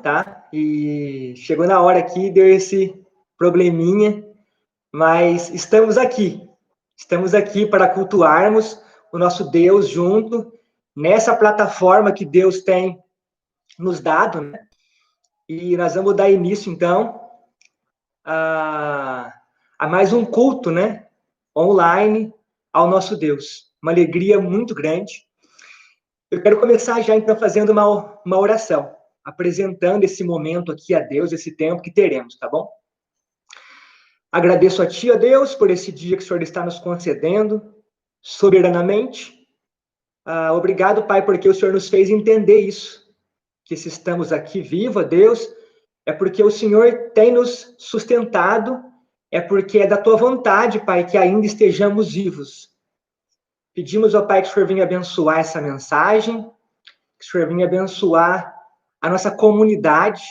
tá? E chegou na hora aqui, deu esse probleminha, mas estamos aqui. Estamos aqui para cultuarmos o nosso Deus junto, nessa plataforma que Deus tem nos dado, né? E nós vamos dar início, então, a mais um culto, né? Online ao nosso Deus. Uma alegria muito grande. Eu quero começar já, então, fazendo uma oração, apresentando esse momento aqui a Deus, esse tempo que teremos, tá bom? Agradeço a Ti, ó Deus, por esse dia que o Senhor está nos concedendo, soberanamente. Obrigado, Pai, porque o Senhor nos fez entender isso, que se estamos aqui vivos, Deus, é porque o Senhor tem nos sustentado, é porque é da Tua vontade, Pai, que ainda estejamos vivos. Pedimos, ó Pai, que o Senhor venha abençoar essa mensagem, que o Senhor venha abençoar a nossa comunidade,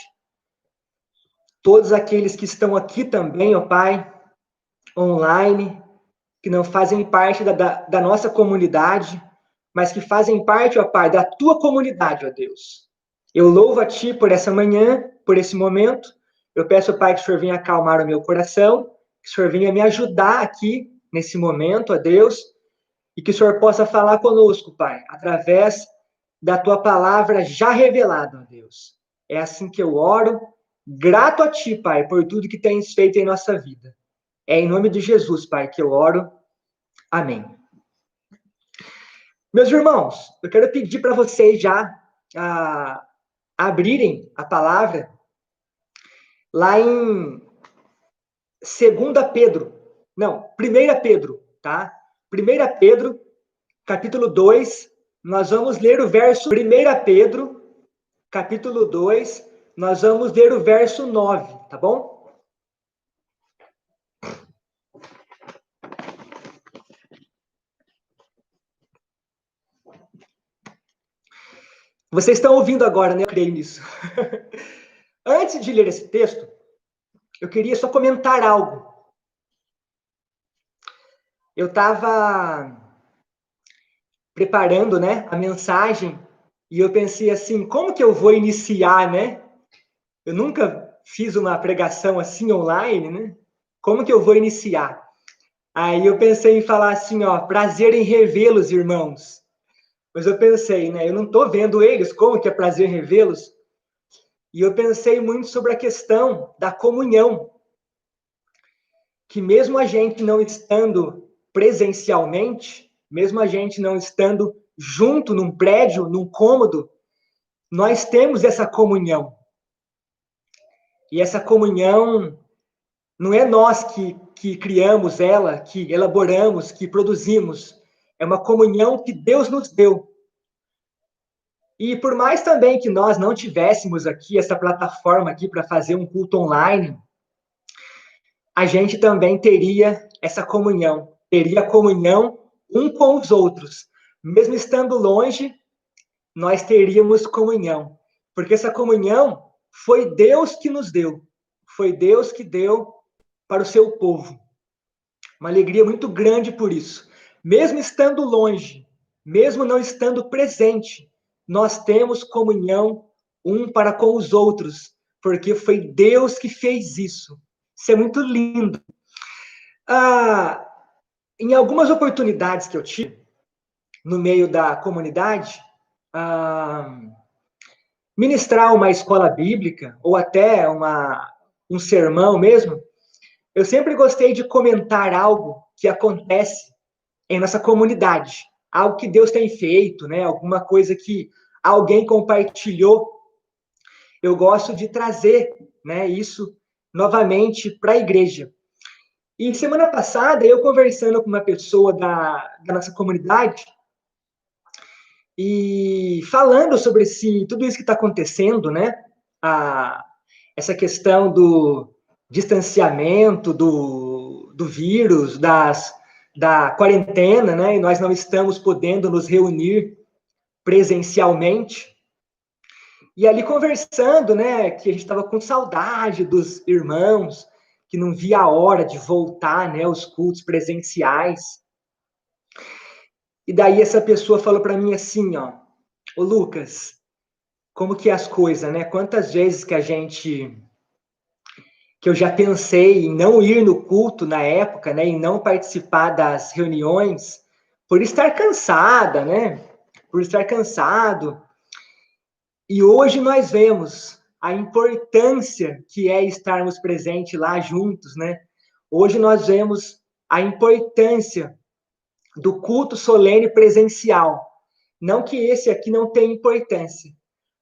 todos aqueles que estão aqui também, ó Pai, online, que não fazem parte da nossa comunidade, mas que fazem parte, ó Pai, da Tua comunidade, ó Deus. Eu louvo a Ti por essa manhã, por esse momento. Eu peço, Pai, que o Senhor venha acalmar o meu coração, que o Senhor venha me ajudar aqui, nesse momento, ó Deus, e que o Senhor possa falar conosco, Pai, através da Tua palavra já revelada, ó Deus. É assim que eu oro, grato a Ti, Pai, por tudo que tens feito em nossa vida. É em nome de Jesus, Pai, que eu oro. Amém. Meus irmãos, eu quero pedir para vocês já abrirem a palavra lá em 1 Pedro, tá? 1 Pedro, capítulo 2, nós vamos ler o verso 1 Pedro, capítulo 2, nós vamos ler o verso 9, tá bom? Vocês estão ouvindo agora, né? Eu creio nisso. Antes de ler esse texto, eu queria só comentar algo. Eu estava preparando, né, a mensagem e eu pensei assim, como que eu vou iniciar, né? Eu nunca fiz uma pregação assim online, né? Como que eu vou iniciar? Aí eu pensei em falar assim, ó, prazer em revê-los, irmãos. Mas eu pensei, né, eu não estou vendo eles, como que é prazer em revê-los? E eu pensei muito sobre a questão da comunhão, que mesmo a gente não estando presencialmente, mesmo a gente não estando junto num prédio, num cômodo, nós temos essa comunhão. E essa comunhão não é nós que criamos ela, que elaboramos, que produzimos. É uma comunhão que Deus nos deu. E por mais também que nós não tivéssemos aqui essa plataforma aqui para fazer um culto online, a gente também teria essa comunhão. Teria comunhão um com os outros. Mesmo estando longe, nós teríamos comunhão. Porque essa comunhão foi Deus que nos deu. Foi Deus que deu para o seu povo. Uma alegria muito grande por isso. Mesmo estando longe, mesmo não estando presente, nós temos comunhão um para com os outros, porque foi Deus que fez isso. Isso é muito lindo. Em algumas oportunidades que eu tive no meio da comunidade, ministrar uma escola bíblica ou até um sermão mesmo, eu sempre gostei de comentar algo que acontece em nossa comunidade, algo que Deus tem feito, né? Alguma coisa que alguém compartilhou. Eu gosto de trazer, né, isso novamente para a igreja. E semana passada, eu conversando com uma pessoa da nossa comunidade e falando sobre tudo isso que está acontecendo, né? Essa questão do distanciamento do vírus, da quarentena, né? E nós não estamos podendo nos reunir presencialmente. E ali conversando, né? Que a gente estava com saudade dos irmãos, que não via a hora de voltar, né? Os cultos presenciais. E daí essa pessoa falou para mim assim, ó, ô Lucas, como que é as coisas, né? Quantas vezes que eu já pensei em não ir no culto na época, né, em não participar das reuniões, por estar cansada, né? Por estar cansado. E hoje nós vemos a importância que é estarmos presentes lá juntos, né? Hoje nós vemos a importância do culto solene presencial. Não que esse aqui não tenha importância,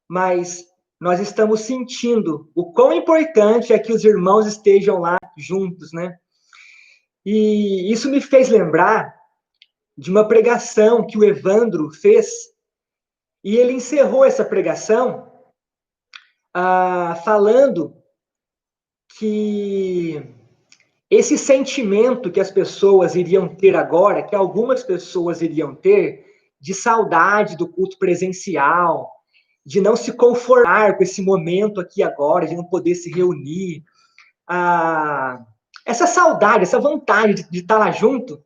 mas nós estamos sentindo o quão importante é que os irmãos estejam lá juntos, né? E isso me fez lembrar de uma pregação que o Evandro fez, e ele encerrou essa pregação falando que esse sentimento que as pessoas iriam ter agora, que algumas pessoas iriam ter, de saudade do culto presencial, de não se conformar com esse momento aqui agora, de não poder se reunir, essa saudade, essa vontade de estar lá junto,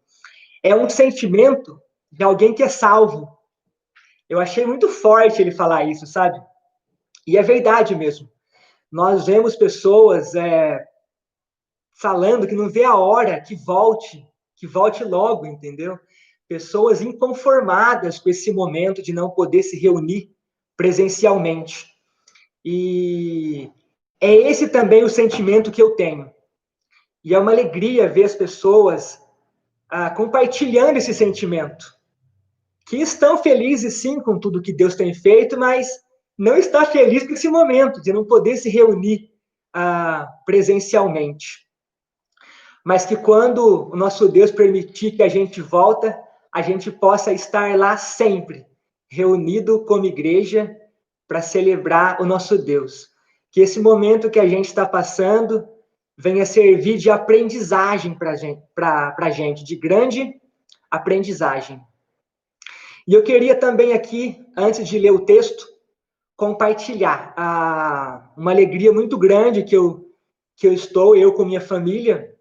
é um sentimento de alguém que é salvo. Eu achei muito forte ele falar isso, sabe? E é verdade mesmo. Nós vemos pessoas falando que não vê a hora que volte logo, entendeu? Pessoas inconformadas com esse momento de não poder se reunir presencialmente. E é esse também o sentimento que eu tenho. E é uma alegria ver as pessoas compartilhando esse sentimento. Que estão felizes, sim, com tudo que Deus tem feito, mas não está feliz com esse momento de não poder se reunir presencialmente. Mas que quando o nosso Deus permitir que a gente volta, a gente possa estar lá sempre, reunido como igreja, para celebrar o nosso Deus. Que esse momento que a gente está passando venha servir de aprendizagem para a gente, de grande aprendizagem. E eu queria também aqui, antes de ler o texto, compartilhar uma alegria muito grande que eu estou, eu com minha família,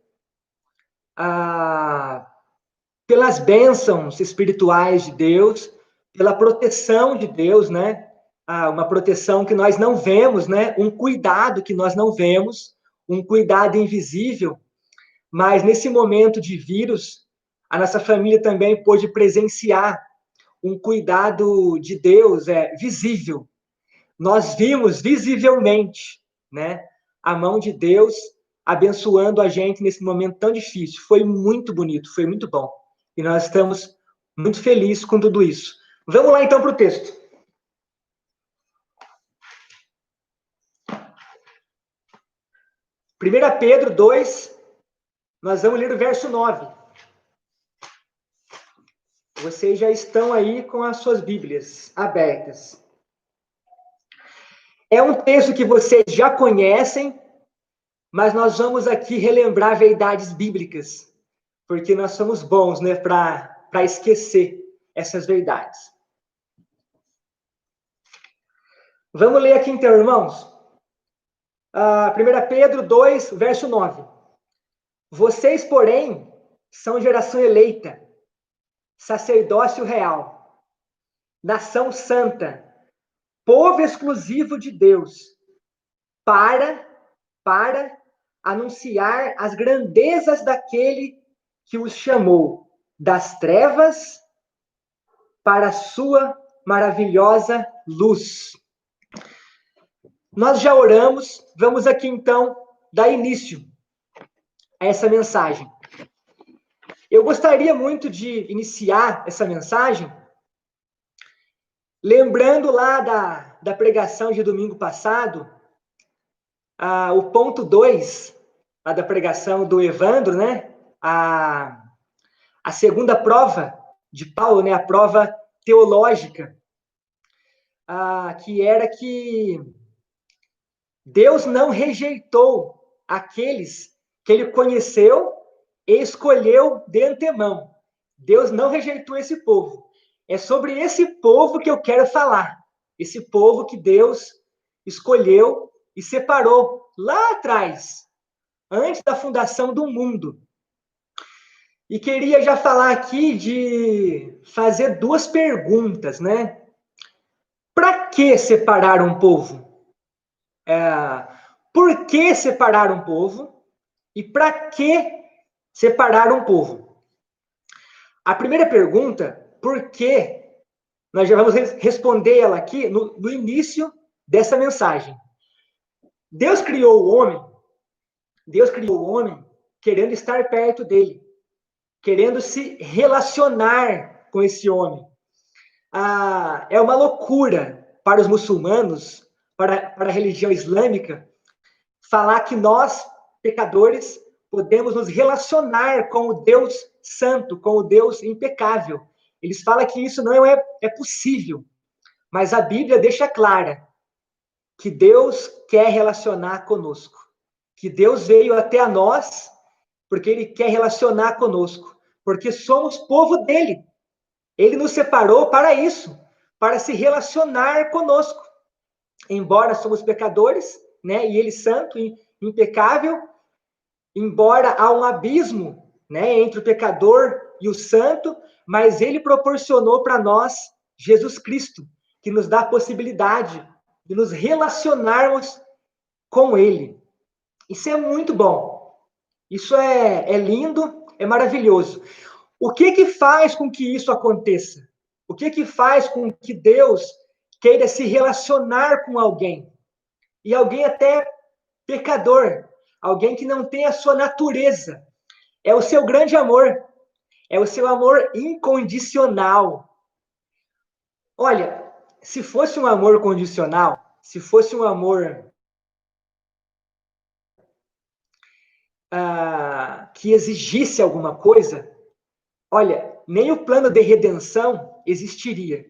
pelas bênçãos espirituais de Deus, pela proteção de Deus, né? Uma proteção que nós não vemos, né? Um cuidado que nós não vemos, um cuidado invisível, mas nesse momento de vírus, a nossa família também pôde presenciar um cuidado de Deus visível. Nós vimos visivelmente, né? A mão de Deus abençoando a gente nesse momento tão difícil. Foi muito bonito, foi muito bom. E nós estamos muito felizes com tudo isso. Vamos lá, então, para o texto. 1 Pedro 2, nós vamos ler o verso 9. Vocês já estão aí com as suas Bíblias abertas. É um texto que vocês já conhecem, mas nós vamos aqui relembrar verdades bíblicas, porque nós somos bons, né, para esquecer essas verdades. Vamos ler aqui então, irmãos. 1 Pedro 2, verso 9. Vocês, porém, são geração eleita, sacerdócio real, nação santa, povo exclusivo de Deus, para anunciar as grandezas daquele que os chamou das trevas para a sua maravilhosa luz. Nós já oramos, vamos aqui então dar início a essa mensagem. Eu gostaria muito de iniciar essa mensagem lembrando lá da pregação de domingo passado, o ponto 2, lá da pregação do Evandro, né? A segunda prova de Paulo, né? A prova teológica, que era que Deus não rejeitou aqueles que ele conheceu e escolheu de antemão. Deus não rejeitou esse povo. É sobre esse povo que eu quero falar. Esse povo que Deus escolheu e separou lá atrás, antes da fundação do mundo. E queria já falar aqui de fazer duas perguntas, né? Para que separar um povo? Por que separar um povo? E para que separar um povo? A primeira pergunta, por que? Nós já vamos responder ela aqui no início dessa mensagem. Deus criou o homem querendo estar perto dele, querendo se relacionar com esse homem. É uma loucura para os muçulmanos, para a religião islâmica, falar que nós, pecadores, podemos nos relacionar com o Deus santo, com o Deus impecável. Eles falam que isso não é possível, mas a Bíblia deixa clara que Deus quer relacionar conosco, que Deus veio até a nós porque Ele quer relacionar conosco, porque somos povo dele. Ele nos separou para isso, para se relacionar conosco. Embora somos pecadores, né, e Ele santo e impecável, embora há um abismo, né, entre o pecador e o santo, mas Ele proporcionou para nós Jesus Cristo, que nos dá a possibilidade de nos relacionarmos com Ele. Isso é muito bom. Isso é lindo, é maravilhoso. O que faz com que isso aconteça? O que faz com que Deus queira se relacionar com alguém? E alguém até pecador, alguém que não tem a sua natureza. É o seu grande amor. É o seu amor incondicional. Olha, se fosse um amor condicional, se fosse um amor que exigisse alguma coisa, olha, nem o plano de redenção existiria.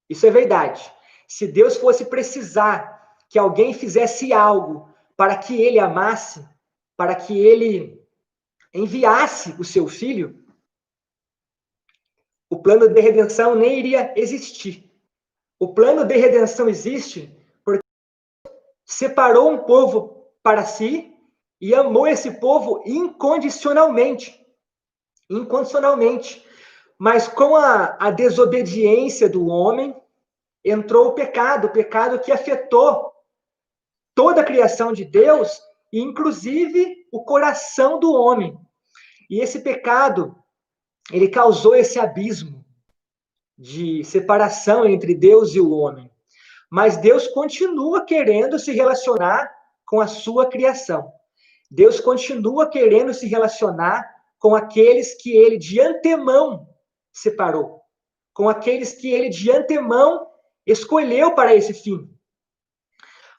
Isso é verdade. Se Deus fosse precisar que alguém fizesse algo para que ele amasse, para que ele enviasse o seu filho, o plano de redenção nem iria existir. O plano de redenção existe porque separou um povo para si e amou esse povo incondicionalmente. Incondicionalmente. Mas com a desobediência do homem, entrou o pecado que afetou toda a criação de Deus, inclusive o coração do homem. E esse pecado, ele causou esse abismo de separação entre Deus e o homem. Mas Deus continua querendo se relacionar com a sua criação. Deus continua querendo se relacionar com aqueles que ele de antemão separou, com aqueles que ele de antemão escolheu para esse fim.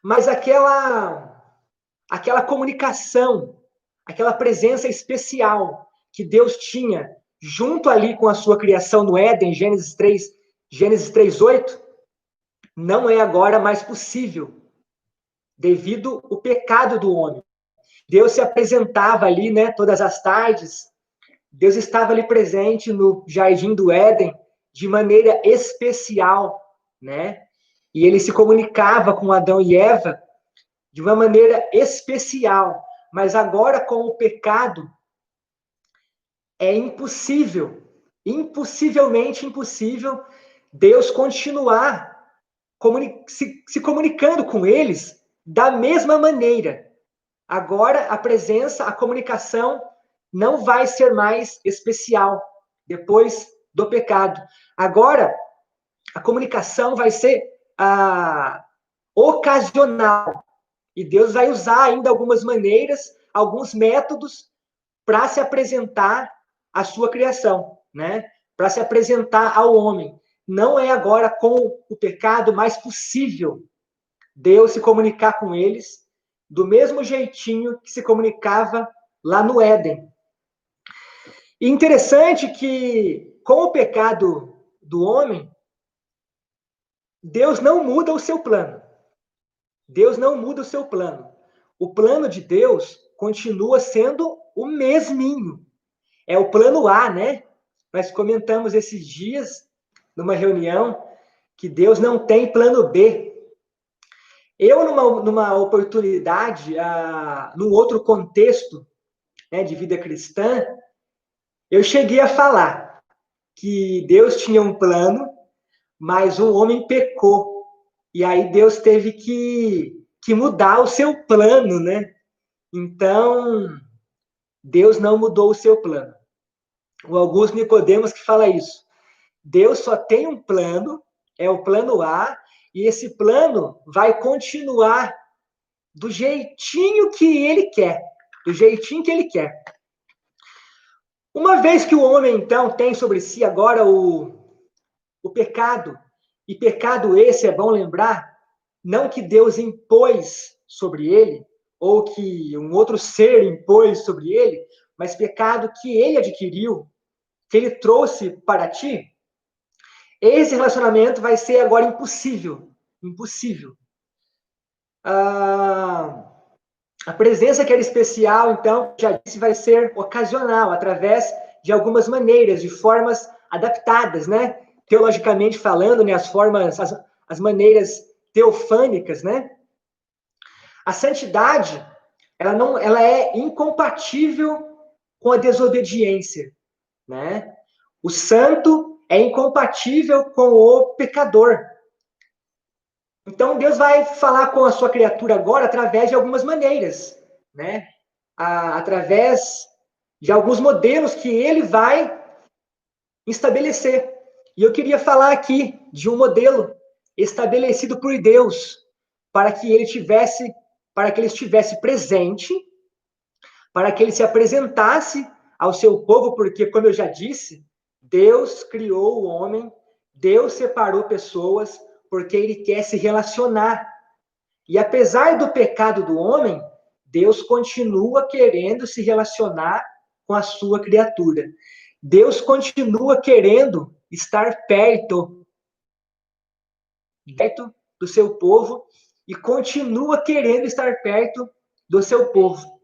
Mas aquela comunicação, aquela presença especial que Deus tinha junto ali com a sua criação no Éden, Gênesis 3:8, não é agora mais possível, devido ao pecado do homem. Deus se apresentava ali, né, todas as tardes. Deus estava ali presente no jardim do Éden de maneira especial, né? E ele se comunicava com Adão e Eva de uma maneira especial. Mas agora, com o pecado, é impossível, impossivelmente impossível, Deus continuar se comunicando com eles da mesma maneira. Agora, a presença, a comunicação não vai ser mais especial depois do pecado. Agora, a comunicação vai ser ocasional. E Deus vai usar ainda algumas maneiras, alguns métodos para se apresentar à sua criação, né? Para se apresentar ao homem. Não é agora com o pecado mais possível Deus se comunicar com eles do mesmo jeitinho que se comunicava lá no Éden. E interessante que, com o pecado do homem, Deus não muda o seu plano. Deus não muda o seu plano. O plano de Deus continua sendo o mesminho. É o plano A, né? Nós comentamos esses dias, numa reunião, que Deus não tem plano B. Eu, numa oportunidade, num outro contexto, né, de vida cristã, eu cheguei a falar que Deus tinha um plano, mas o homem pecou. E aí Deus teve que mudar o seu plano, né? Então, Deus não mudou o seu plano. O Augusto Nicodemos que fala isso. Deus só tem um plano, é o plano A, e esse plano vai continuar do jeitinho que ele quer. Do jeitinho que ele quer. Uma vez que o homem, então, tem sobre si agora o pecado, e pecado esse, é bom lembrar, não que Deus impôs sobre ele, ou que um outro ser impôs sobre ele, mas pecado que ele adquiriu, que ele trouxe para ti, esse relacionamento vai ser agora impossível. Impossível. A presença que era especial, então, já disse, vai ser ocasional, através de algumas maneiras, de formas adaptadas, né? Teologicamente falando, né? As maneiras teofânicas, né? A santidade, ela é incompatível com a desobediência, né? O santo é incompatível com o pecador. Então, Deus vai falar com a sua criatura agora através de algumas maneiras, né? Através de alguns modelos que ele vai estabelecer. E eu queria falar aqui de um modelo estabelecido por Deus para que ele estivesse presente, para que ele se apresentasse ao seu povo, porque, como eu já disse, Deus criou o homem, Deus separou pessoas, porque ele quer se relacionar. E apesar do pecado do homem, Deus continua querendo se relacionar com a sua criatura. Deus continua querendo estar perto do seu povo e continua querendo estar perto do seu povo.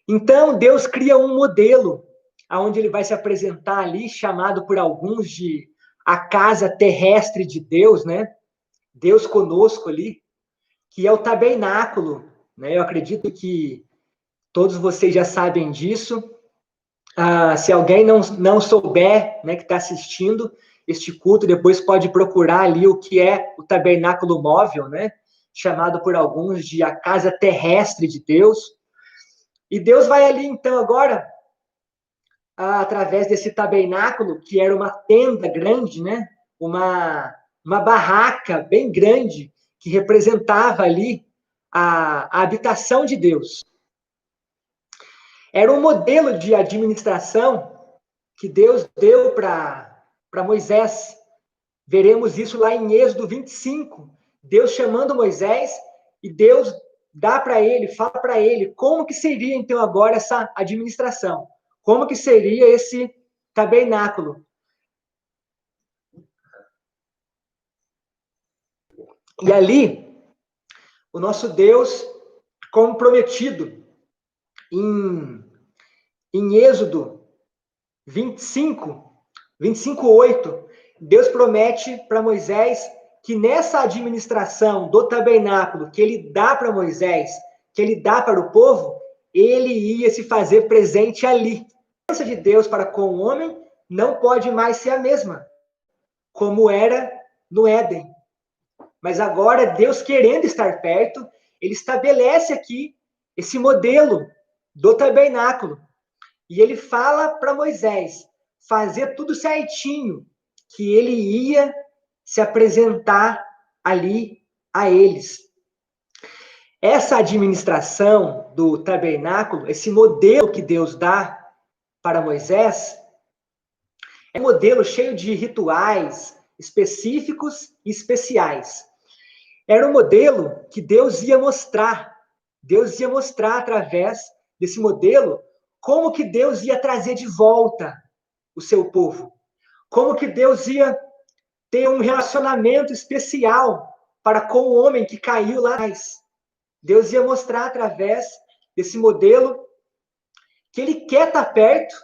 Então, Deus cria um modelo onde ele vai se apresentar ali, chamado por alguns de a casa terrestre de Deus, né? Deus conosco ali, que é o tabernáculo, né? Eu acredito que todos vocês já sabem disso. Se alguém não souber, né, que está assistindo este culto, depois pode procurar ali o que é o tabernáculo móvel, né? Chamado por alguns de a casa terrestre de Deus. E Deus vai ali, então, agora, através desse tabernáculo, que era uma tenda grande, né? Uma barraca bem grande, que representava ali a habitação de Deus. Era um modelo de administração que Deus deu para Moisés. Veremos isso lá em Êxodo 25. Deus chamando Moisés e Deus dá para ele, fala para ele como que seria então agora essa administração. Como que seria esse tabernáculo. E ali, o nosso Deus, como prometido em Êxodo 25:8, Deus promete para Moisés que nessa administração do tabernáculo que ele dá para Moisés, que ele dá para o povo, ele ia se fazer presente ali. A presença de Deus para com o homem não pode mais ser a mesma, como era no Éden. Mas agora, Deus querendo estar perto, ele estabelece aqui esse modelo do tabernáculo. E ele fala para Moisés fazer tudo certinho, que ele ia se apresentar ali a eles. Essa administração do tabernáculo, esse modelo que Deus dá para Moisés, é um modelo cheio de rituais específicos e especiais. Era um modelo que Deus ia mostrar. Deus ia mostrar através desse modelo como que Deus ia trazer de volta o seu povo. Como que Deus ia ter um relacionamento especial para com o homem que caiu lá atrás. Deus ia mostrar através desse modelo que ele quer estar perto,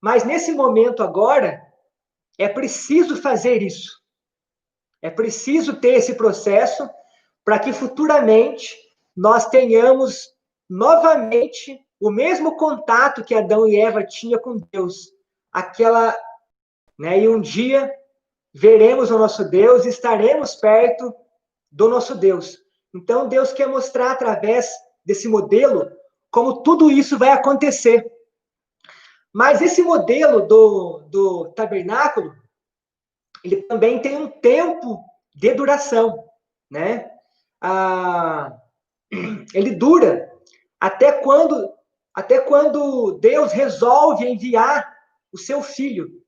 mas nesse momento agora é preciso fazer isso. É preciso ter esse processo para que futuramente nós tenhamos novamente o mesmo contato que Adão e Eva tinham com Deus. E um dia veremos o nosso Deus e estaremos perto do nosso Deus. Então, Deus quer mostrar através desse modelo como tudo isso vai acontecer. Mas esse modelo do tabernáculo, ele também tem um tempo de duração, né? Ele dura até quando Deus resolve enviar o seu filho.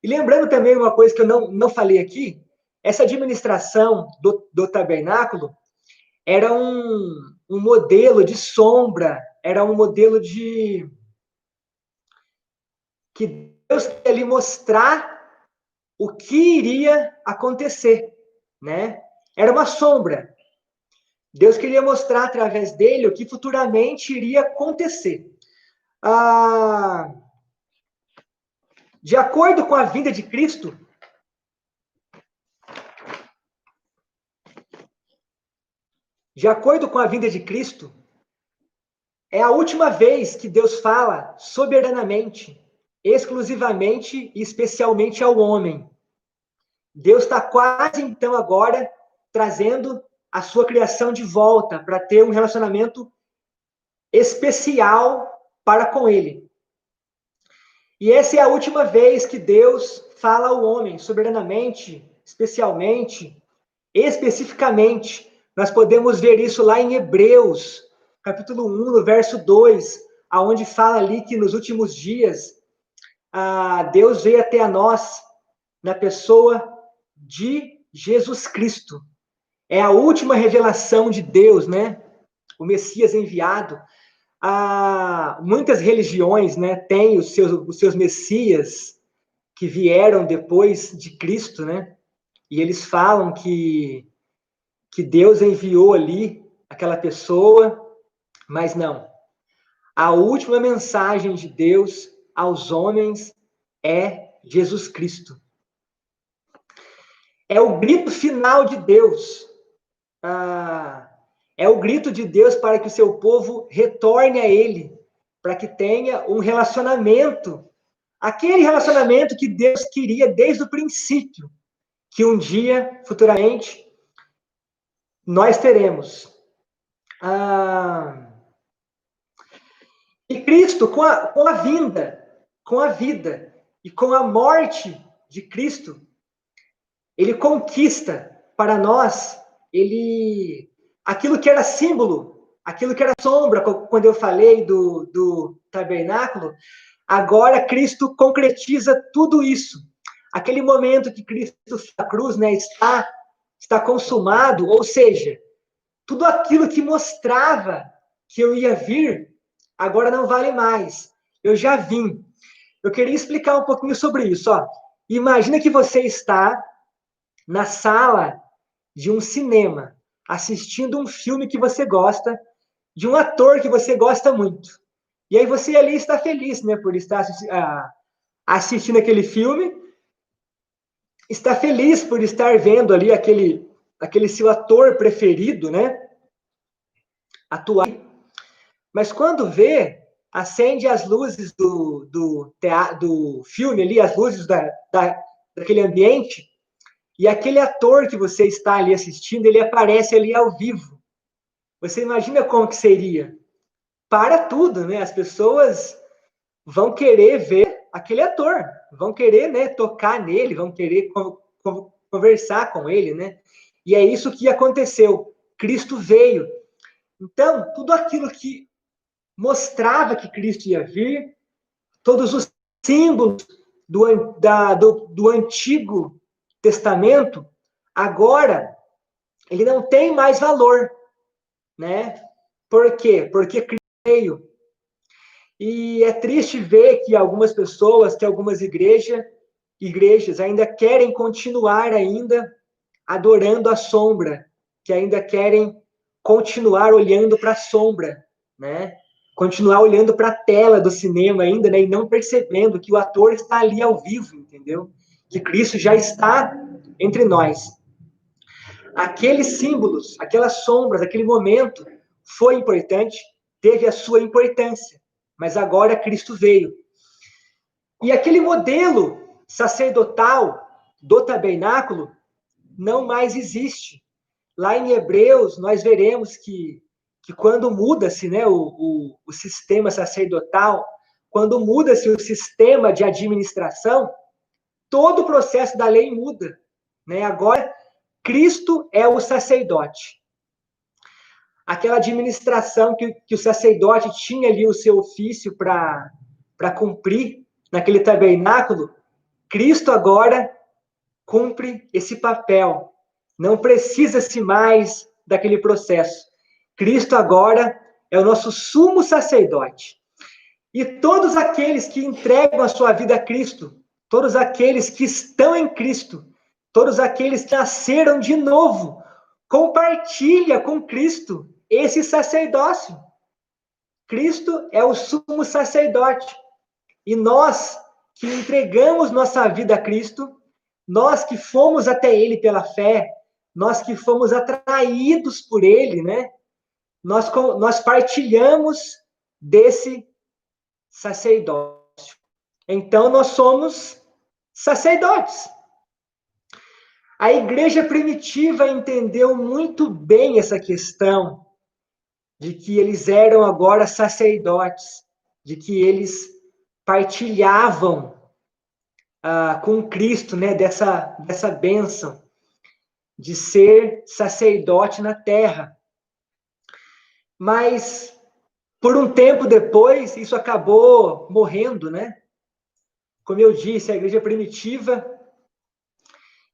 E lembrando também uma coisa que eu não falei aqui, essa administração do tabernáculo era um modelo de sombra, era um modelo de que Deus queria lhe mostrar o que iria acontecer, né? Era uma sombra. Deus queria mostrar através dele o que futuramente iria acontecer. De acordo com a vinda de Cristo, é a última vez que Deus fala soberanamente, exclusivamente e especialmente ao homem. Deus está quase, então, agora trazendo a sua criação de volta para ter um relacionamento especial para com ele. E essa é a última vez que Deus fala ao homem, soberanamente, especialmente, especificamente. Nós podemos ver isso lá em Hebreus, capítulo 1, no verso 2, aonde fala ali que nos últimos dias, Deus veio até a nós na pessoa de Jesus Cristo. É a última revelação de Deus, né? O Messias enviado. Muitas religiões, né, têm os seus messias que vieram depois de Cristo, né? E eles falam que Deus enviou ali aquela pessoa, mas não. A última mensagem de Deus aos homens é Jesus Cristo. É o grito final de Deus. É o grito de Deus para que o seu povo retorne a Ele, para que tenha um relacionamento, aquele relacionamento que Deus queria desde o princípio, que um dia, futuramente, nós teremos. E Cristo, com a vida e com a morte de Cristo, ele conquista para nós, aquilo que era símbolo, aquilo que era sombra, quando eu falei do tabernáculo, agora Cristo concretiza tudo isso. Aquele momento que Cristo na cruz, né, está consumado, ou seja, tudo aquilo que mostrava que eu ia vir, agora não vale mais. Eu já vim. Eu queria explicar um pouquinho sobre isso. Ó. Imagina que você está na sala de um cinema, assistindo um filme que você gosta, de um ator que você gosta muito. E aí você ali está feliz, né, por estar assistindo aquele filme, está feliz por estar vendo ali aquele seu ator preferido, né, atuar. Mas quando vê, acende as luzes do filme ali, as luzes daquele ambiente, e aquele ator que você está ali assistindo, ele aparece ali ao vivo. Você imagina como que seria? Para tudo, né? As pessoas vão querer ver aquele ator, vão querer, né, tocar nele, vão querer conversar com ele, né? E é isso que aconteceu. Cristo veio. Então, tudo aquilo que mostrava que Cristo ia vir, todos os símbolos do Antigo Testamento, agora ele não tem mais valor, né? Por quê? Porque Cristo veio. E é triste ver que algumas pessoas, que algumas igrejas ainda querem continuar ainda adorando a sombra, que ainda querem continuar olhando para a sombra, né? Continuar olhando para a tela do cinema ainda, né? E não percebendo que o ator está ali ao vivo, entendeu? Que Cristo já está entre nós. Aqueles símbolos, aquelas sombras, aquele momento foi importante, teve a sua importância, mas agora Cristo veio. E aquele modelo sacerdotal do tabernáculo não mais existe. Lá em Hebreus, nós veremos que quando muda-se, né, o sistema sacerdotal, quando muda-se o sistema de administração, todo o processo da lei muda. Né? Agora, Cristo é o sacerdote. Aquela administração que o sacerdote tinha ali o seu ofício para cumprir naquele tabernáculo, Cristo agora cumpre esse papel. Não precisa-se mais daquele processo. Cristo agora é o nosso sumo sacerdote. E todos aqueles que entregam a sua vida a Cristo, todos aqueles que estão em Cristo, todos aqueles que nasceram de novo, compartilha com Cristo esse sacerdócio. Cristo é o sumo sacerdote. E nós que entregamos nossa vida a Cristo, nós que fomos até Ele pela fé, nós que fomos atraídos por Ele, né? Nós partilhamos desse sacerdócio. Então, nós somos sacerdotes. A igreja primitiva entendeu muito bem essa questão de que eles eram agora sacerdotes, de que eles partilhavam com Cristo, né, dessa bênção de ser sacerdote na terra. Mas, por um tempo depois, isso acabou morrendo, né? Como eu disse, a igreja primitiva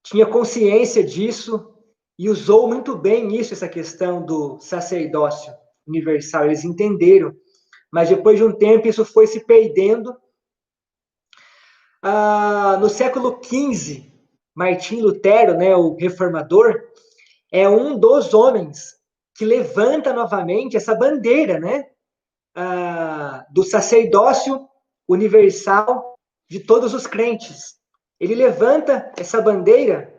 tinha consciência disso e usou muito bem isso, essa questão do sacerdócio universal. Eles entenderam. Mas depois de um tempo, isso foi se perdendo. No século XV, Martim Lutero, né, o reformador, é um dos homens que levanta novamente essa bandeira, né, do sacerdócio universal de todos os crentes. Ele levanta essa bandeira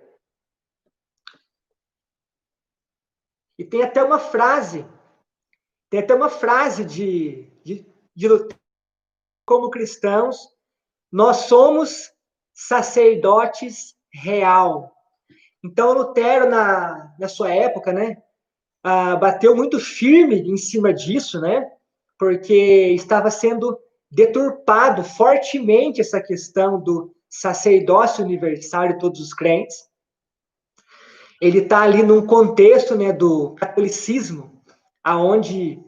e tem até uma frase de Lutero: como cristãos, nós somos sacerdotes real. Então, Lutero, na sua época, né, bateu muito firme em cima disso, né, porque estava sendo deturpado fortemente essa questão do sacerdócio universal de todos os crentes. Ele está ali num contexto, né, do catolicismo, aonde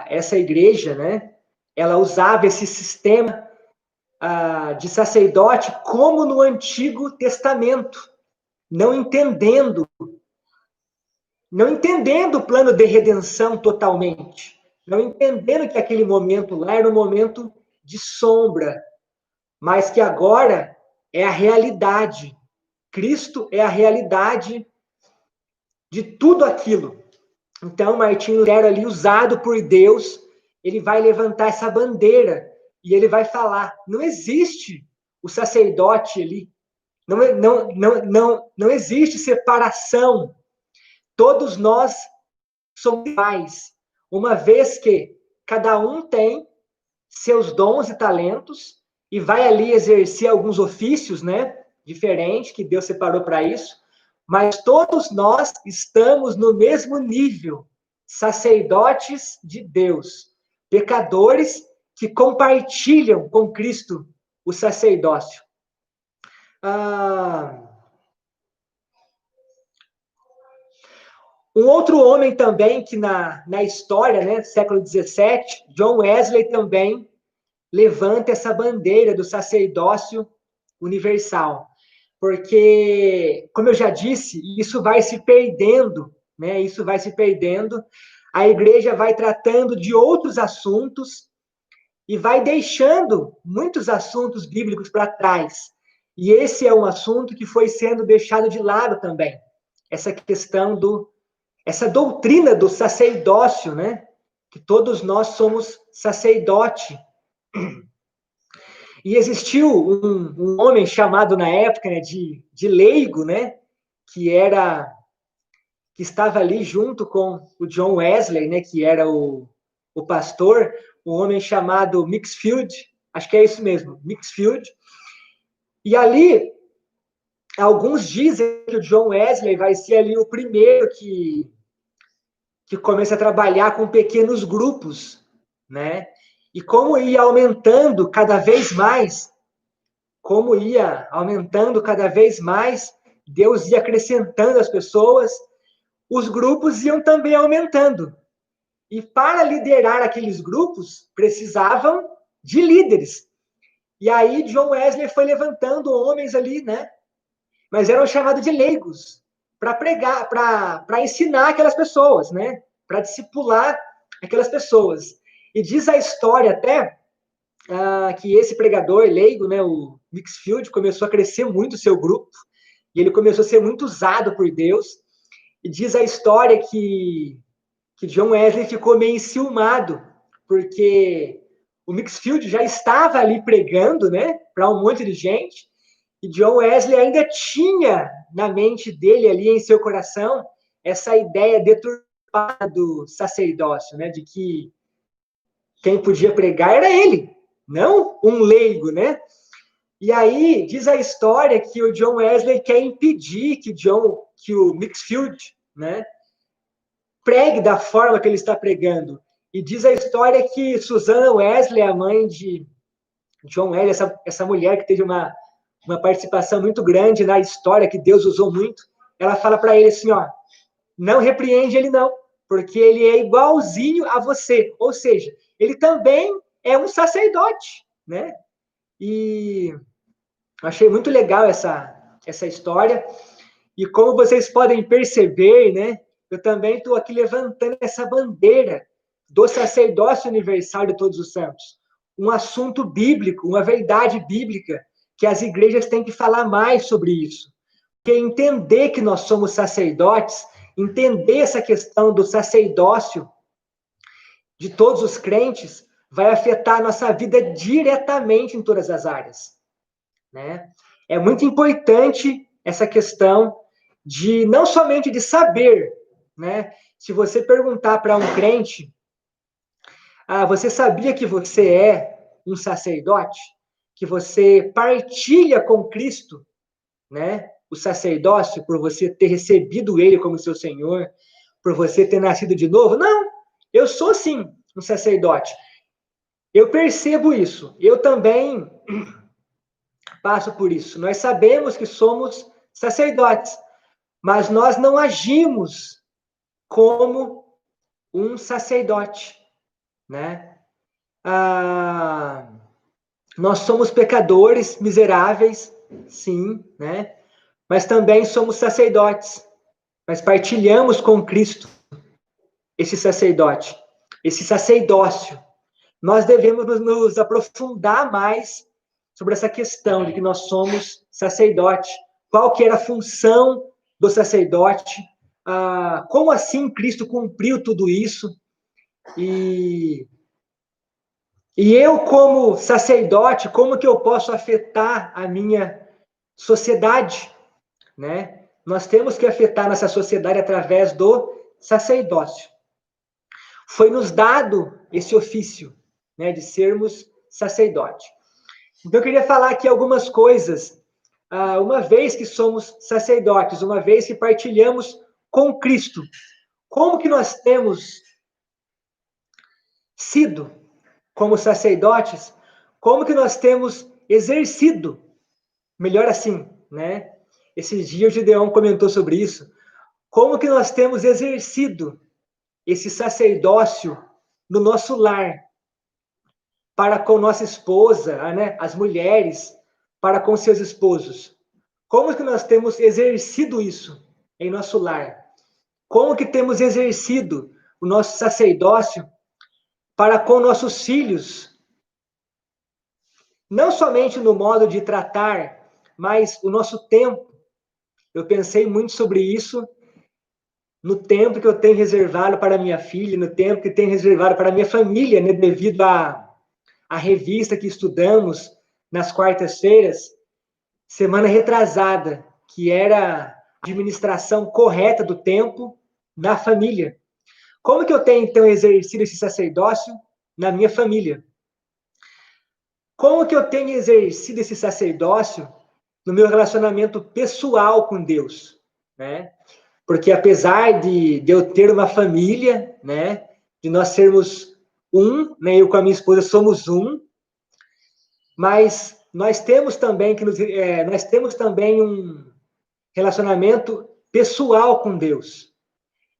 essa igreja, né, ela usava esse sistema de sacerdote como no Antigo Testamento, não entendendo o plano de redenção totalmente, não entendendo que aquele momento lá era um momento de sombra, mas que agora é a realidade. Cristo é a realidade de tudo aquilo. Então, Martim Lutero, ali, usado por Deus, ele vai levantar essa bandeira e ele vai falar: não existe o sacerdote ali, não existe separação. Todos nós somos iguais, uma vez que cada um tem seus dons e talentos e vai ali exercer alguns ofícios, né, diferentes, que Deus separou para isso, mas todos nós estamos no mesmo nível, sacerdotes de Deus, pecadores que compartilham com Cristo o sacerdócio. Um outro homem também que na história, né, século XVII, John Wesley também levanta essa bandeira do sacerdócio universal. Porque, como eu já disse, isso vai se perdendo, né? Isso vai se perdendo. A igreja vai tratando de outros assuntos e vai deixando muitos assuntos bíblicos para trás. E esse é um assunto que foi sendo deixado de lado também. Essa questão essa doutrina do sacerdócio, né? Que todos nós somos sacerdote. E existiu um homem chamado na época, né, de leigo, né, que estava ali junto com o John Wesley, né, que era o pastor, um homem chamado Mixfield, acho que é isso mesmo, Mixfield. E ali Alguns dizem que o John Wesley vai ser ali o primeiro que começa a trabalhar com pequenos grupos, né? E como ia aumentando cada vez mais, Deus ia acrescentando as pessoas, os grupos iam também aumentando. E para liderar aqueles grupos, precisavam de líderes. E aí John Wesley foi levantando homens ali, né? Mas eram chamados de leigos, para pregar, para ensinar aquelas pessoas, né? Para discipular aquelas pessoas. E diz a história até que esse pregador leigo, né, o Mixfield, começou a crescer muito o seu grupo, e ele começou a ser muito usado por Deus. E diz a história que John Wesley ficou meio enciumado, porque o Mixfield já estava ali pregando, né, para um monte de gente, e John Wesley ainda tinha na mente dele, ali em seu coração, essa ideia deturpada do sacerdócio, né, de que quem podia pregar era ele, não um leigo, né? E aí diz a história que o John Wesley quer impedir que o Mixfield, né, pregue da forma que ele está pregando. E diz a história que Susana Wesley, a mãe de John Wesley, essa mulher que teve uma participação muito grande na história, que Deus usou muito, ela fala para ele assim, ó, não repreende ele não, porque ele é igualzinho a você. Ou seja, ele também é um sacerdote, né? E achei muito legal essa história. E como vocês podem perceber, né? Eu também estou aqui levantando essa bandeira do sacerdócio universal de todos os santos. Um assunto bíblico, uma verdade bíblica, que as igrejas têm que falar mais sobre isso. Porque entender que nós somos sacerdotes, entender essa questão do sacerdócio de todos os crentes, vai afetar a nossa vida diretamente em todas as áreas, né? É muito importante essa questão de não somente de saber, né? Se você perguntar para um crente, você sabia que você é um sacerdote? Que você partilha com Cristo, né? O sacerdócio, por você ter recebido ele como seu Senhor, por você ter nascido de novo? Não, eu sou sim um sacerdote. Eu percebo isso. Eu também passo por isso. Nós sabemos que somos sacerdotes, mas nós não agimos como um sacerdote, né? Nós somos pecadores, miseráveis, sim, né? Mas também somos sacerdotes. Nós partilhamos com Cristo esse sacerdote, esse sacerdócio. Nós devemos nos aprofundar mais sobre essa questão de que nós somos sacerdote. Qual que era a função do sacerdote? Como assim Cristo cumpriu tudo isso? E eu, como sacerdote, como que eu posso afetar a minha sociedade, né? Nós temos que afetar nossa sociedade através do sacerdócio. Foi nos dado esse ofício, né, de sermos sacerdote. Então, eu queria falar aqui algumas coisas. Uma vez que somos sacerdotes, uma vez que partilhamos com Cristo, como que nós temos sido como sacerdotes? Como que nós temos exercido? Melhor assim, né? Esses dias o Gideon comentou sobre isso. Como que nós temos exercido esse sacerdócio no nosso lar, para com nossa esposa, né? As mulheres, para com seus esposos. Como que nós temos exercido isso em nosso lar? Como que temos exercido o nosso sacerdócio para com nossos filhos? Não somente no modo de tratar, mas o nosso tempo. Eu pensei muito sobre isso no tempo que eu tenho reservado para minha filha, no tempo que tenho reservado para minha família, né, devido à revista que estudamos nas quartas-feiras, semana retrasada, que era a administração correta do tempo na família. Como que eu tenho, então, exercido esse sacerdócio na minha família? Como que eu tenho exercido esse sacerdócio no meu relacionamento pessoal com Deus, né? Porque apesar de eu ter uma família, né, de nós sermos um, né, eu com a minha esposa somos um, mas nós temos também nós temos também um relacionamento pessoal com Deus.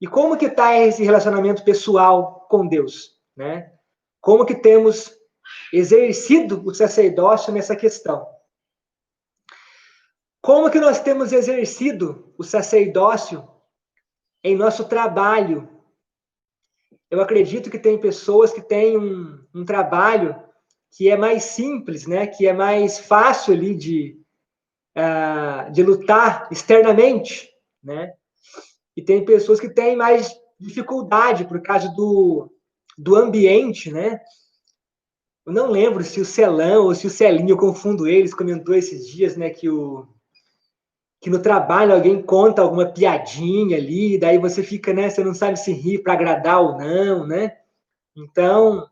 E como que está esse relacionamento pessoal com Deus, né? Como que temos exercido o sacerdócio nessa questão? Como que nós temos exercido o sacerdócio em nosso trabalho? Eu acredito que tem pessoas que têm um trabalho que é mais simples, né? Que é mais fácil ali de lutar externamente, né? E tem pessoas que têm mais dificuldade por causa do ambiente, né? Eu não lembro se o Celão ou se o Celinho, eu confundo eles, comentou esses dias, né, que no trabalho alguém conta alguma piadinha ali, daí você fica, né, você não sabe se rir para agradar ou não, né? Então,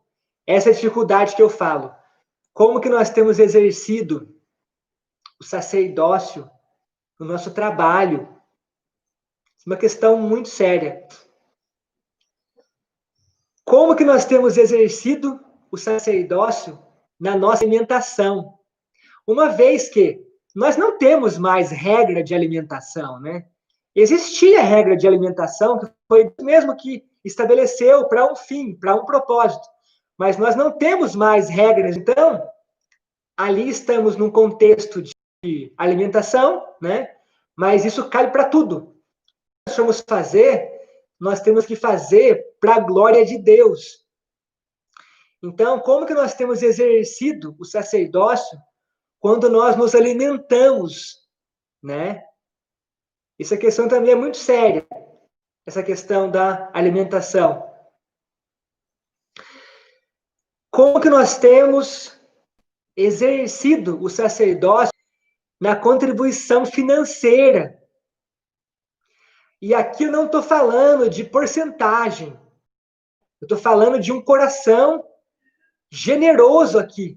essa é a dificuldade que eu falo. Como que nós temos exercido o sacerdócio no nosso trabalho? É uma questão muito séria. Como que nós temos exercido o sacerdócio na nossa alimentação? Uma vez que nós não temos mais regra de alimentação, né? Existia regra de alimentação que foi mesmo que estabeleceu para um fim, para um propósito. Mas nós não temos mais regras, então ali estamos num contexto de alimentação, né? Mas isso cabe para tudo. Nós vamos fazer, nós temos que fazer para a glória de Deus. Então, como que nós temos exercido o sacerdócio quando nós nos alimentamos, né? Essa questão também é muito séria, essa questão da alimentação. Como que nós temos exercido o sacerdócio na contribuição financeira? E aqui eu não estou falando de porcentagem, eu estou falando de um coração generoso aqui.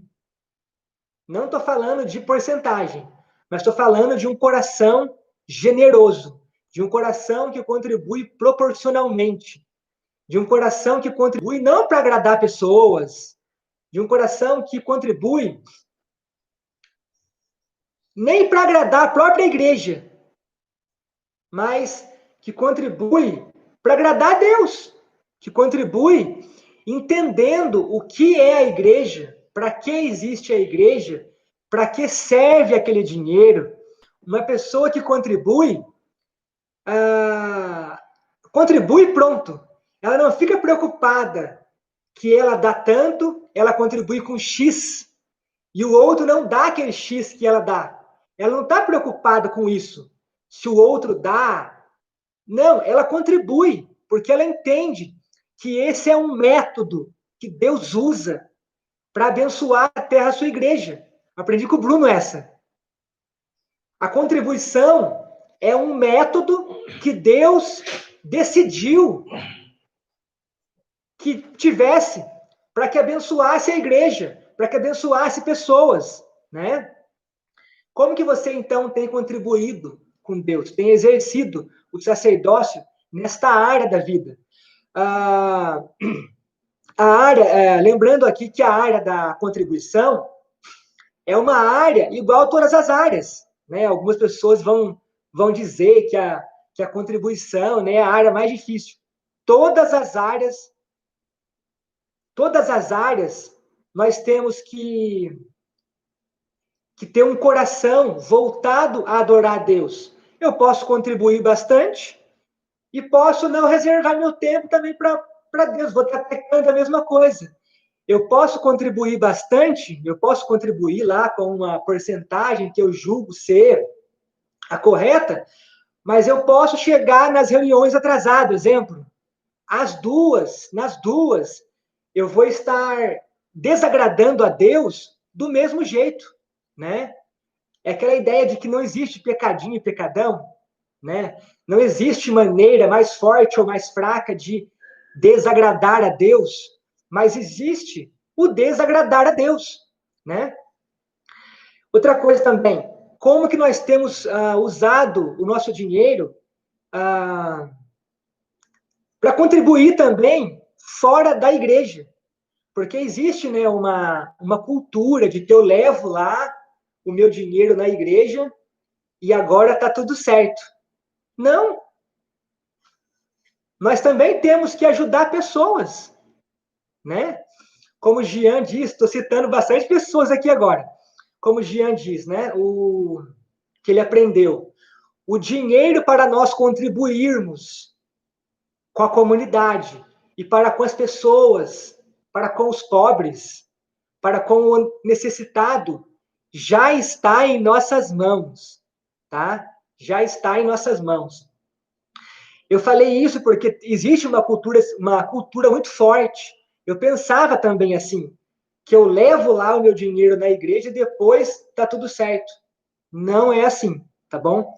Não estou falando de porcentagem, mas estou falando de um coração generoso, de um coração que contribui proporcionalmente, de um coração que contribui não para agradar pessoas, de um coração que contribui nem para agradar a própria igreja, mas que contribui para agradar a Deus, que contribui entendendo o que é a igreja, para que existe a igreja, para que serve aquele dinheiro. Uma pessoa que contribui, contribui pronto. Ela não fica preocupada que ela dá tanto, ela contribui com X, e o outro não dá aquele X que ela dá. Ela não está preocupada com isso. Se o outro dá, não, ela contribui, porque ela entende que esse é um método que Deus usa para abençoar a terra, a sua igreja. Aprendi com o Bruno essa. A contribuição é um método que Deus decidiu que tivesse para que abençoasse a igreja, para que abençoasse pessoas, né? Como que você, então, tem contribuído com Deus, tem exercido o sacerdócio nesta área da vida? Lembrando aqui que a área da contribuição é uma área igual a todas as áreas, né? Algumas pessoas vão dizer que a contribuição, né, é a área mais difícil. Todas as áreas, nós temos que ter um coração voltado a adorar a Deus. Eu posso contribuir bastante e posso não reservar meu tempo também para Deus. Vou estar pecando a mesma coisa. Eu posso contribuir bastante, eu posso contribuir lá com uma porcentagem que eu julgo ser a correta, mas eu posso chegar nas reuniões atrasado, exemplo. Nas duas, eu vou estar desagradando a Deus do mesmo jeito, né? É aquela ideia de que não existe pecadinho e pecadão, né? Não existe maneira mais forte ou mais fraca de desagradar a Deus, mas existe o desagradar a Deus, né? Outra coisa também, como que nós temos usado o nosso dinheiro para contribuir também fora da igreja. Porque existe, né, uma cultura de que eu levo lá o meu dinheiro na igreja e agora está tudo certo. Não. Nós também temos que ajudar pessoas, né? Como o Jean diz, estou citando bastante pessoas aqui agora. Como o Jean diz, né? Que ele aprendeu. O dinheiro para nós contribuirmos com a comunidade e para com as pessoas, para com os pobres, para com o necessitado, já está em nossas mãos, tá? Já está em nossas mãos. Eu falei isso porque existe uma cultura muito forte. Eu pensava também assim, que eu levo lá o meu dinheiro na igreja e depois tá tudo certo. Não é assim, tá bom?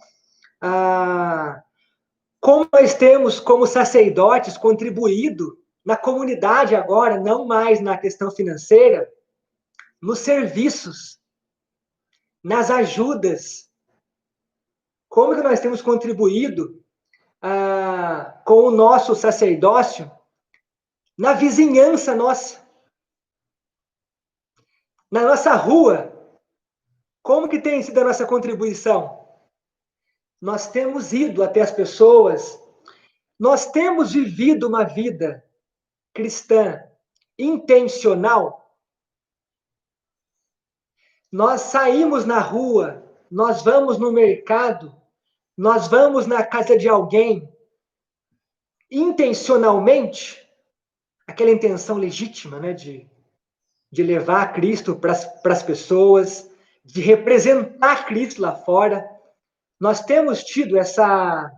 Como nós temos, como sacerdotes, contribuído na comunidade agora, não mais na questão financeira, nos serviços, nas ajudas. Como que nós temos contribuído com o nosso sacerdócio na vizinhança nossa, na nossa rua? Como que tem sido a nossa contribuição? Nós temos ido até as pessoas, nós temos vivido uma vida cristã intencional. Nós saímos na rua, nós vamos no mercado, nós vamos na casa de alguém intencionalmente, aquela intenção legítima, né, de levar Cristo para as pessoas, de representar Cristo lá fora. Nós temos tido essa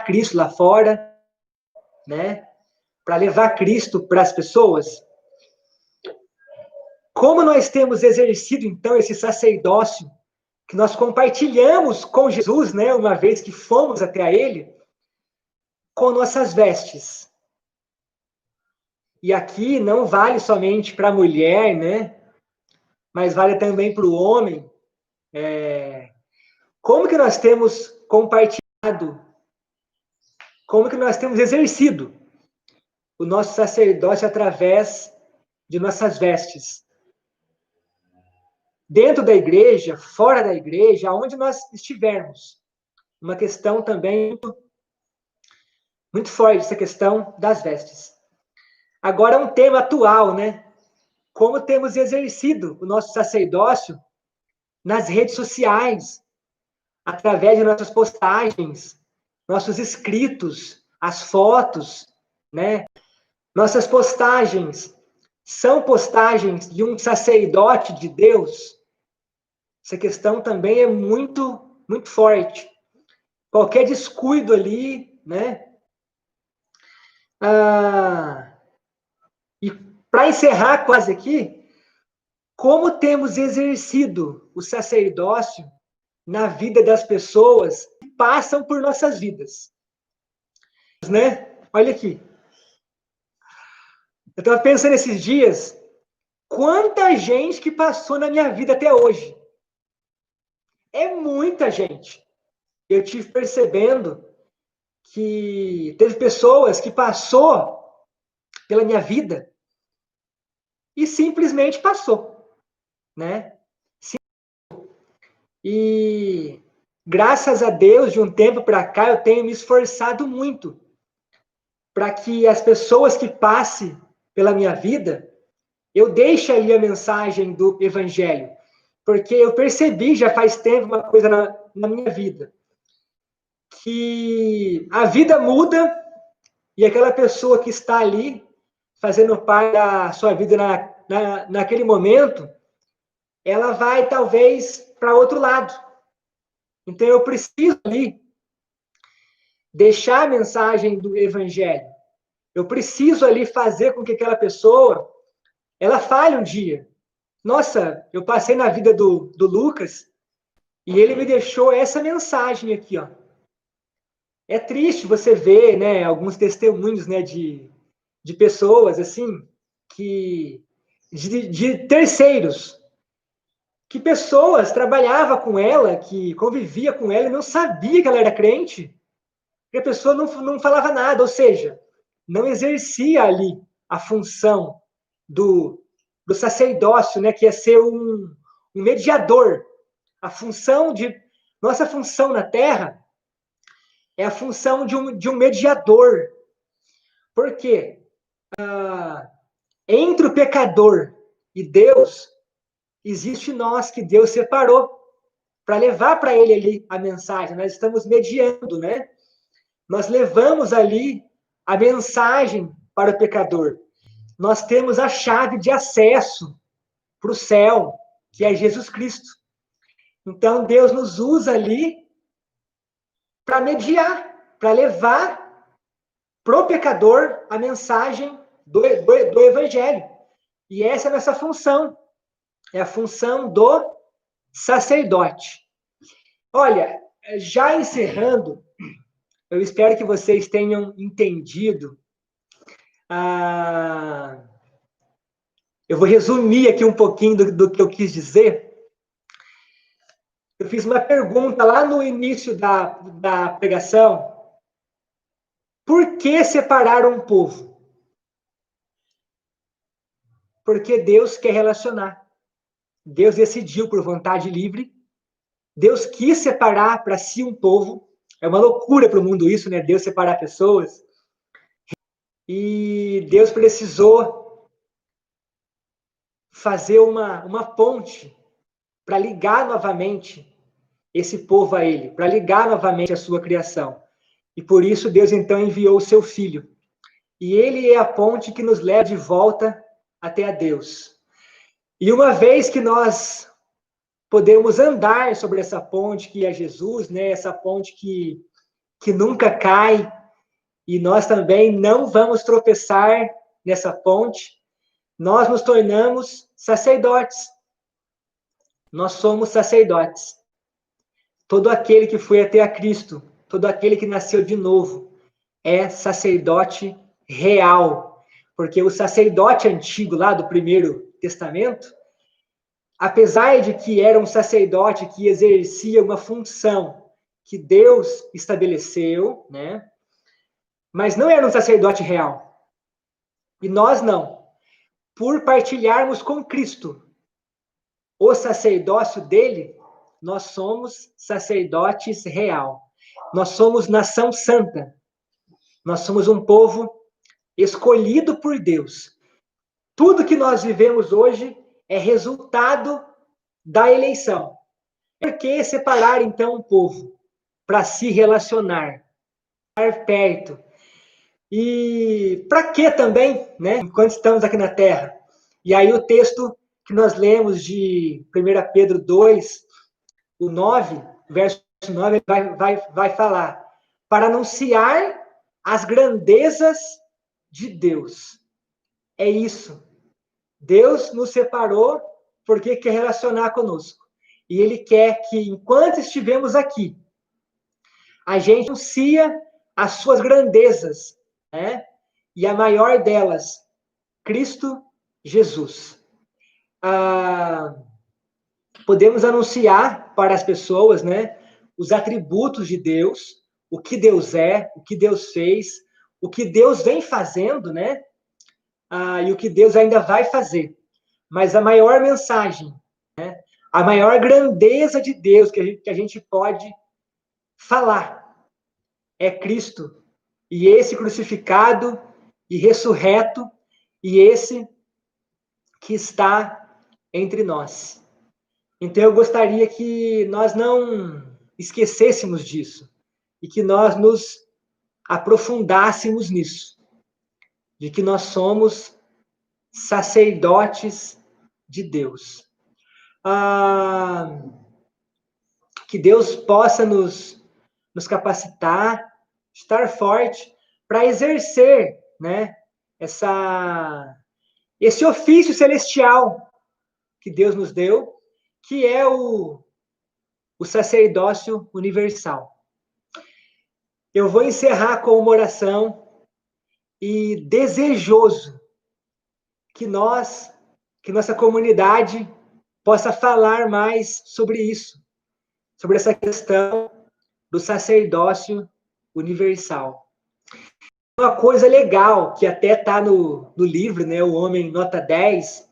Cristo lá fora, né, para levar Cristo para as pessoas. Como nós temos exercido então esse sacerdócio que nós compartilhamos com Jesus, né, uma vez que fomos até ele, com nossas vestes. E aqui não vale somente para a mulher, né, mas vale também para o homem. Como que nós temos compartilhado? Como que nós temos exercido o nosso sacerdócio através de nossas vestes? Dentro da igreja, fora da igreja, aonde nós estivermos. Uma questão também muito forte, essa questão das vestes. Agora, um tema atual, né? Como temos exercido o nosso sacerdócio nas redes sociais, através de nossas postagens, nossos escritos, as fotos, né? Nossas postagens são postagens de um sacerdote de Deus? Essa questão também é muito, muito forte. Qualquer descuido ali, né? E para encerrar quase aqui, como temos exercido o sacerdócio na vida das pessoas que passam por nossas vidas, né? Olha aqui. Eu estava pensando esses dias, quanta gente que passou na minha vida até hoje. É muita gente. Eu tive percebendo que teve pessoas que passou pela minha vida e simplesmente passou, né? E graças a Deus, de um tempo para cá, eu tenho me esforçado muito para que as pessoas que passem pela minha vida, eu deixe ali a mensagem do Evangelho. Porque eu percebi já faz tempo uma coisa na minha vida, que a vida muda e aquela pessoa que está ali, fazendo parte da sua vida naquele momento, ela vai talvez para outro lado. Então eu preciso ali deixar a mensagem do Evangelho. Eu preciso ali fazer com que aquela pessoa, ela fale um dia. Nossa, eu passei na vida do Lucas e ele me deixou essa mensagem aqui, ó. É triste você ver, né, alguns testemunhos, né, de pessoas, assim, de terceiros, que pessoas trabalhavam com ela, que convivia com ela e não sabia que ela era crente, porque a pessoa não falava nada, ou seja, não exercia ali a função do sacerdócio, né, que é ser um mediador. Nossa função na Terra é a função de um mediador. Por quê? Entre o pecador e Deus, existe nós que Deus separou para levar para ele ali a mensagem. Nós estamos mediando, né? Nós levamos ali a mensagem para o pecador. Nós temos a chave de acesso para o céu, que é Jesus Cristo. Então, Deus nos usa ali para mediar, para levar para o pecador a mensagem do Evangelho. E essa é a nossa função. É a função do sacerdote. Olha, já encerrando, eu espero que vocês tenham entendido. Eu vou resumir aqui um pouquinho do que eu quis dizer. Eu fiz uma pergunta lá no início da pregação. Por que separar um povo? Porque Deus quer relacionar. Deus decidiu por vontade livre. Deus quis separar para si um povo. É uma loucura para o mundo isso, né? Deus separar pessoas. E Deus precisou fazer uma ponte para ligar novamente esse povo a ele, para ligar novamente a sua criação. E por isso Deus então enviou o seu filho. E ele é a ponte que nos leva de volta até a Deus. E uma vez que nós podemos andar sobre essa ponte que é Jesus, né? Essa ponte que nunca cai, e nós também não vamos tropeçar nessa ponte, nós nos tornamos sacerdotes. Nós somos sacerdotes. Todo aquele que foi até a Cristo, todo aquele que nasceu de novo, é sacerdote real. Porque o sacerdote antigo, lá do Primeiro Testamento, apesar de que era um sacerdote que exercia uma função que Deus estabeleceu, né? Mas não era um sacerdote real. E nós não. Por partilharmos com Cristo o sacerdócio dele, nós somos sacerdotes real. Nós somos nação santa. Nós somos um povo escolhido por Deus. Tudo que nós vivemos hoje é resultado da eleição. Por que separar, então, um povo? Para se relacionar, estar perto. E para que também, né? Enquanto estamos aqui na Terra. E aí o texto que nós lemos de 1 Pedro 2, o 9, verso 9, vai falar. Para anunciar as grandezas de Deus. É isso. Deus nos separou porque quer relacionar conosco. E Ele quer que, enquanto estivermos aqui, a gente anuncia as suas grandezas, né? E a maior delas, Cristo Jesus. Podemos anunciar para as pessoas, né, os atributos de Deus, o que Deus é, o que Deus fez, o que Deus vem fazendo, né? E o que Deus ainda vai fazer. Mas a maior mensagem, né, a maior grandeza de Deus que a gente pode falar é Cristo. E esse crucificado e ressurreto, e esse que está entre nós. Então eu gostaria que nós não esquecêssemos disso e que nós nos aprofundássemos nisso, de que nós somos sacerdotes de Deus. Que Deus possa nos capacitar, estar forte para exercer, né, esse ofício celestial que Deus nos deu, que é o sacerdócio universal. Eu vou encerrar com uma oração e desejoso que nossa comunidade possa falar mais sobre isso, sobre essa questão do sacerdócio universal. Uma coisa legal, que até está no livro, né, O Homem Nota 10,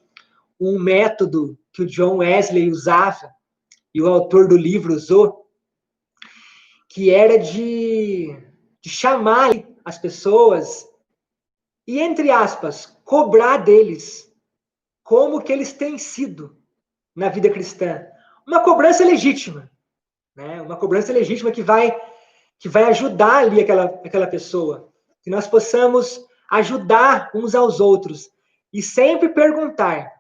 um método que o John Wesley usava, e o autor do livro usou, que era de chamar as pessoas e, entre aspas, cobrar deles como que eles têm sido na vida cristã. Uma cobrança legítima, né? Uma cobrança legítima que vai ajudar ali aquela pessoa. Que nós possamos ajudar uns aos outros e sempre perguntar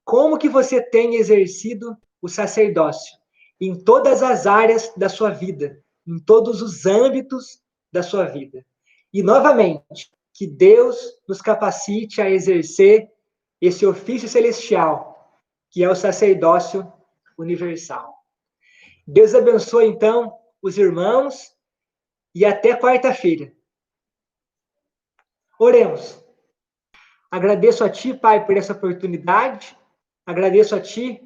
como que você tem exercido o sacerdócio em todas as áreas da sua vida, em todos os âmbitos da sua vida. E, novamente, que Deus nos capacite a exercer esse ofício celestial, que é o sacerdócio universal. Deus abençoe, então, os irmãos e até quarta-feira. Oremos. Agradeço a Ti, Pai, por essa oportunidade. Agradeço a Ti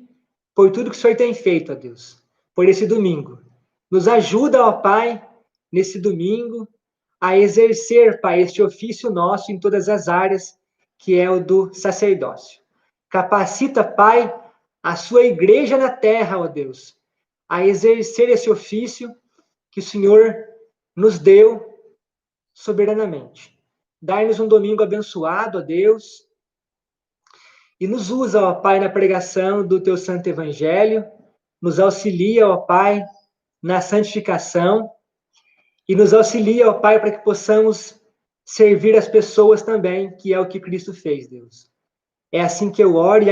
por tudo que o Senhor tem feito, ó Deus, por esse domingo. Nos ajuda, ó Pai, nesse domingo, a exercer, Pai, este ofício nosso em todas as áreas, que é o do sacerdócio. Capacita, Pai, a sua igreja na terra, ó Deus, a exercer esse ofício que o Senhor nos deu soberanamente. Dai-nos um domingo abençoado, ó Deus, e nos usa, ó Pai, na pregação do Teu Santo Evangelho, nos auxilia, ó Pai, na santificação, e nos auxilia, ó Pai, para que possamos servir as pessoas também, que é o que Cristo fez, Deus. É assim que eu oro e